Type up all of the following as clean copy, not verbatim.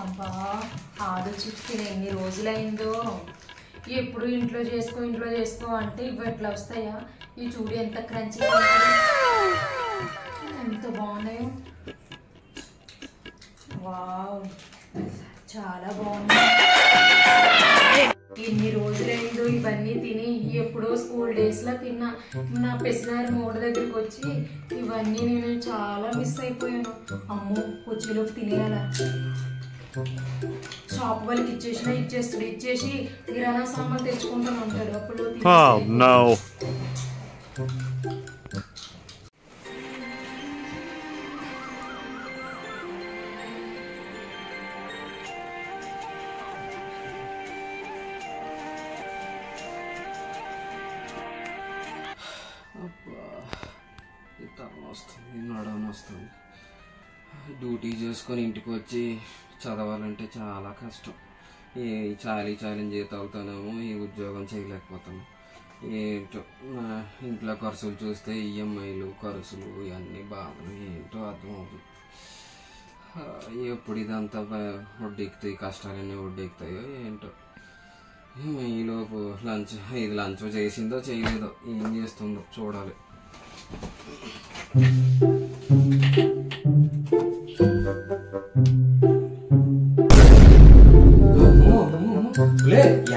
అబ్బా ఆలు చిప్స్ తిని ఎన్ని రోజులైందో. ఎప్పుడు ఇంట్లో చేసుకో అంటే ఇవి ఎట్లా వస్తాయా? ఈ చూడు ఎంత క్రంచీ, ఎంత బాగున్నాయో. వావ్, చాలా బాగున్నాయి. ఎన్ని రోజులైందో ఇవన్నీ తిని. ఎప్పుడో స్కూల్ డేస్లో తిన్నా. నా పెసినారి మూడ దగ్గరికి వచ్చి ఇవన్నీ నేను చాలా మిస్ అయిపోయాను. అమ్మో వచ్చేలోపు తినేయాలా. షాప్ వాళ్ళకి ఇచ్చేసి కిరాణా సామాన్ తెచ్చుకుంటాను అంటాడు. అప్పుడు వస్తుంది. డ్యూటీ చేసుకొని ఇంటికి వచ్చి చదవాలంటే చాలా కష్టం. ఈ చాలని జీతాలతోనేమో ఈ ఉద్యోగం చేయలేకపోతాను. ఏంటో ఇంట్లో ఖర్చులు చూస్తే ఈఎంఐలు ఖర్చులు ఇవన్నీ బాధలు ఏంటో అర్థమవుతుంది. ఎప్పుడు ఇదంతా వడ్డీకుతాయి, కష్టాలన్నీ వడ్డీకుతాయో ఏంటో. ఈలోపు ఇది లంచ్ చేసిందో చేయలేదో, ఏం చేస్తుందో చూడాలి.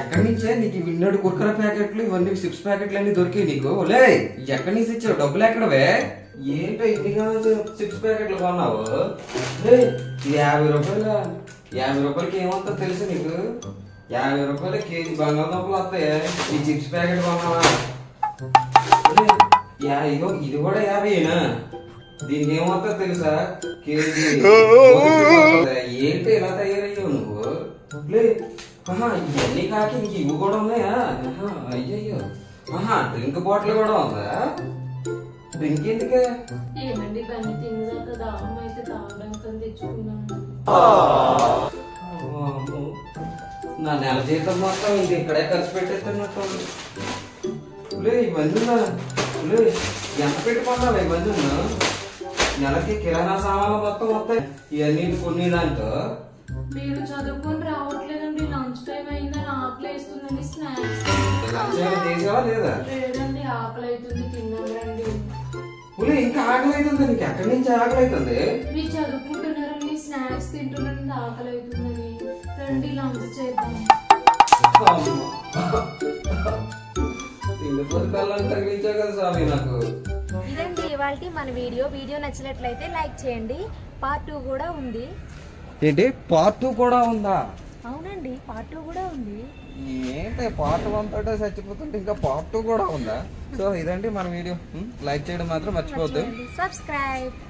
ఎక్కడి నుంచే నీకు విన్నడు కుర్కర ప్యాకెట్లు ఇవన్నీ చిప్స్ ప్యాకెట్లు అన్ని దొరికాయి నీకు? లే ఎక్కడి నుంచి ఇచ్చావు? డబ్బులు ఎక్కడవే? ఏంటో ఇన్నిగా చిప్స్ ప్యాకెట్లు కొన్నావు? 50 రూపాయలు. 50 రూపాయలకి ఏమవుతుందో తెలుసు నీకు? 50 రూపాయలు కేజీ బంగాళదుంపలు వస్తాయి. ఈ చిప్స్ ప్యాకెట్ కొన్నావా? ఇగో ఇది కూడా 50ఏనా? దీనికి ఏమవుతుందో తెలుసా? కేజీ. ఏంటి ఇలా తయారయ్యావు నువ్వు? లే ఇవన్నీ కాకి ఇంక ఇవి కూడా ఉన్నాయా? అయ్యయ్యో, డ్రింక్ బాటిల్ కూడా ఉందా? డ్రింక్ ఎందుకే? ఏమండి పని తిన్నాక దాహం అయితే తాగడానికి తెచ్చుకున్నాను. నా నెల జీతం మొత్తం ఇది ఇక్కడే ఖర్చు పెట్టేస్తున్నట్టు. ఇవన్నీ ఎంత పెట్టుకున్నావు? ఇవన్నీ నెలకి కిరాణా సామాన్లు మొత్తం వస్తాయి. ఇవన్నీ కొన్ని దాంతో మీరు చదువుకొని రావట్లేదండి. లంచ్ టైం అయిందని ఆకలి వేస్తుందండి. స్నాక్స్ చేసావా లేదా? లేదండి, ఆకలి అవుతుంది. తిన్నారండి. ఇంకా ఆకలి అవుతుంది? నీకు ఎక్కడి నుంచి ఆకలి అవుతుంది? మీరు చదువుకుంటున్నారండి, స్నాక్స్ తింటున్నారండి, ఆకలి అవుతుందని. రండి లంచ్ చేద్దాం. తగిలించా కదా స్వామి నాకు. ఇదండి ఇవాల్టి మన వీడియో నచ్చినట్లయితే లైక్ చేయండి. పార్ట్ 2 కూడా ఉంది. ఏంటి పార్ట్ 2 కూడా ఉందా? అవునండి, పార్ట్ 2 కూడా ఉంది. ఏంటి పార్ట్ 1 తోటే చచ్చిపోతుంటే ఇంకా పార్ట్ 2 కూడా ఉందా? సో ఇదండి మన వీడియో. లైక్ చేయడం మాత్రం మర్చిపోవద్దు. సబ్స్క్రైబ్.